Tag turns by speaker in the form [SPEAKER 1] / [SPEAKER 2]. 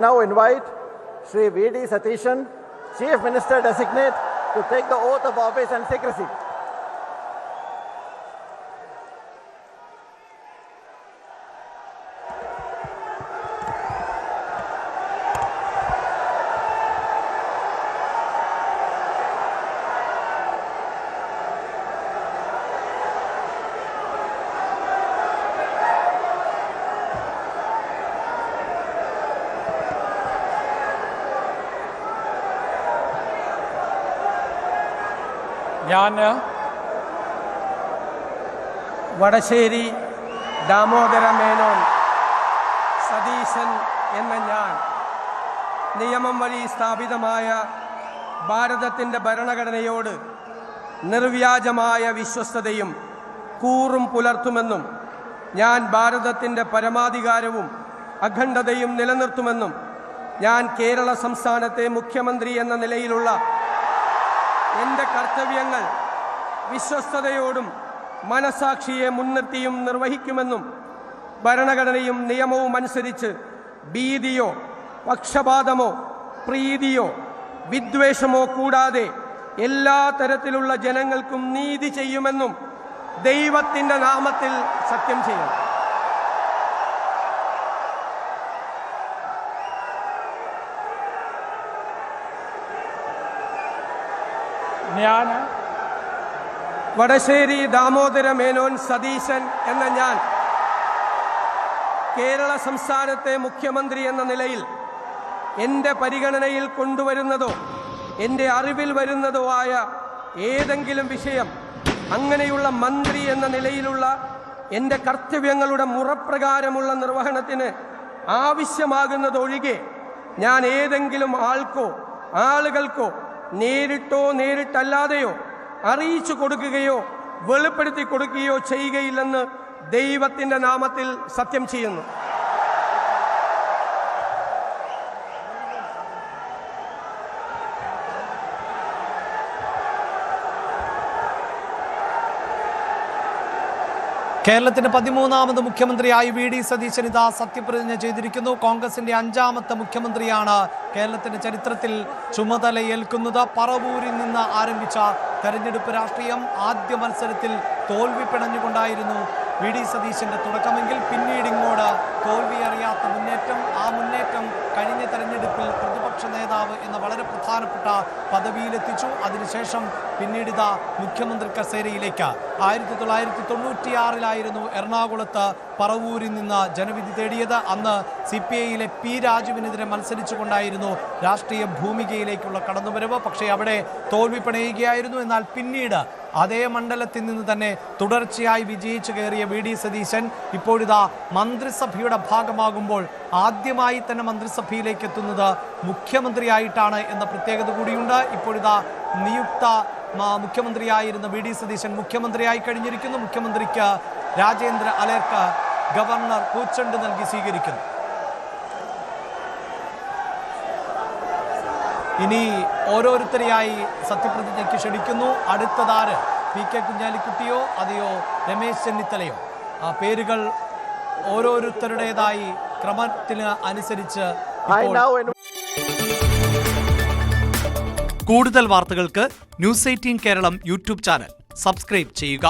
[SPEAKER 1] Now invite Shri V.D. Satishan, Chief Minister Designate, to take the oath of office and secrecy.
[SPEAKER 2] ഞാൻ വടശ്ശേരി ദാമോദര മേനോൻ സതീശൻ എന്ന ഞാൻ നിയമം വഴി സ്ഥാപിതമായ ഭാരതത്തിൻ്റെ ഭരണഘടനയോട് നിർവ്യാജമായ വിശ്വസ്തതയും കൂറും പുലർത്തുമെന്നും ഞാൻ ഭാരതത്തിൻ്റെ പരമാധികാരവും അഖണ്ഡതയും നിലനിർത്തുമെന്നും ഞാൻ കേരള സംസ്ഥാനത്തെ മുഖ്യമന്ത്രി എന്ന നിലയിലുള്ള എൻ്റെ കർത്തവ്യങ്ങൾ വിശ്വസ്തയോടും മനസാക്ഷിയെ മുൻനിർത്തിയും നിർവഹിക്കുമെന്നും ഭരണഘടനയും നിയമവും അനുസരിച്ച് ഭീതിയോ പക്ഷപാതമോ പ്രീതിയോ വിദ്വേഷമോ കൂടാതെ എല്ലാ തരത്തിലുള്ള ജനങ്ങൾക്കും നീതി ചെയ്യുമെന്നും ദൈവത്തിൻ്റെ നാമത്തിൽ സത്യം ചെയ്യും. ഞാൻ വടശ്ശേരി ദാമോദര മേനോൻ സതീശൻ എന്ന ഞാൻ കേരള സംസ്ഥാനത്തെ മുഖ്യമന്ത്രി എന്ന നിലയിൽ എൻ്റെ പരിഗണനയിൽ കൊണ്ടുവരുന്നതോ എൻ്റെ അറിവിൽ വരുന്നതോ ആയ ഏതെങ്കിലും വിഷയം അങ്ങനെയുള്ള മന്ത്രി എന്ന നിലയിലുള്ള എൻ്റെ കർത്തവ്യങ്ങളുടെ മുറപ്രകാരമുള്ള നിർവഹണത്തിന് ആവശ്യമാകുന്നതൊഴികെ ഞാൻ ഏതെങ്കിലും ആൾക്കോ ആളുകൾക്കോ നേരിട്ടോ നേരിട്ടല്ലാതെയോ അറിയിച്ചു കൊടുക്കുകയോ വെളിപ്പെടുത്തി കൊടുക്കുകയോ ചെയ്യുകയില്ലെന്ന് ദൈവത്തിൻ്റെ നാമത്തിൽ സത്യം ചെയ്യുന്നു.
[SPEAKER 3] കേരളത്തിന്റെ 13ാമത് മുഖ്യമന്ത്രിയായി V.D. സതീശൻ ഇതാ സത്യപ്രതിജ്ഞ ചെയ്തിരിക്കുന്നു. കോൺഗ്രസിന്റെ 5ാമത്തെ മുഖ്യമന്ത്രിയാണ് കേരളത്തിന്റെ ചരിത്രത്തിൽ ചുമതലയേൽക്കുന്നത്. പറവൂരിൽ നിന്ന് ആരംഭിച്ച തെരഞ്ഞെടുപ്പ് രാഷ്ട്രീയം ആദ്യ മത്സരത്തിൽ തോൽവി പിണഞ്ഞുകൊണ്ടായിരുന്നു V.D. സതീശന്റെ തുടക്കമെങ്കിൽ പിന്നീട് ഇങ്ങോട്ട് തോൽവി അറിയാത്ത മുന്നേറ്റം. ആ മുന്നേറ്റം കഴിഞ്ഞ തെരഞ്ഞെടുപ്പിൽ പ്രതിപക്ഷ നേതാവ് എന്ന വളരെ പ്രധാനപ്പെട്ട പദവിയിലെത്തിച്ചു. അതിനുശേഷം പിന്നീട് ഇതാ മുഖ്യമന്ത്രി കസേരയിലേക്ക് 1996 എറണാകുളത്ത് പറവൂരിൽ നിന്ന് ജനവിധി തേടിയത്. അന്ന് CPI-യിലെ P. രാജുവിനെതിരെ മത്സരിച്ചുകൊണ്ടായിരുന്നു രാഷ്ട്രീയ ഭൂമികയിലേക്കുള്ള കടന്നുവരവ്. പക്ഷേ അവിടെ തോൽവി പിണയുകയായിരുന്നു. എന്നാൽ പിന്നീട് അതേ മണ്ഡലത്തിൽ നിന്ന് തന്നെ തുടർച്ചയായി വിജയിച്ചു കയറിയ V.D. സതീശൻ ഇപ്പോഴിതാ മന്ത്രിസഭയുടെ ഭാഗമാകുമ്പോൾ ആദ്യമായി തന്നെ മന്ത്രിസഭയിലേക്ക് എത്തുന്നത് മുഖ്യമന്ത്രിയായിട്ടാണ് എന്ന പ്രത്യേകത കൂടിയുണ്ട്. ഇപ്പോഴിതാ നിയുക്ത മുഖ്യമന്ത്രിയായിരുന്ന V.D. സതീശൻ മുഖ്യമന്ത്രിയായി കഴിഞ്ഞിരിക്കുന്നു. മുഖ്യമന്ത്രിക്ക് രാജേന്ദ്ര അലേർക്ക് ഗവർണർ പൂച്ചെണ്ട് നൽകി സ്വീകരിക്കുന്നു. ഇനി ഓരോരുത്തരെയായി സത്യപ്രതിജ്ഞയ്ക്ക് ക്ഷണിക്കുന്നു. അടുത്തതാര്? P.K. കുഞ്ഞാലിക്കുട്ടിയോ അതെയോ രമേശ് ചെന്നിത്തലയോ? ആ പേരുകൾ ഓരോരുത്തരുടേതായി ക്രമത്തിന് അനുസരിച്ച്. കൂടുതൽ വാർത്തകൾക്ക് News 18 Keralam YouTube channel subscribe ചെയ്യുക.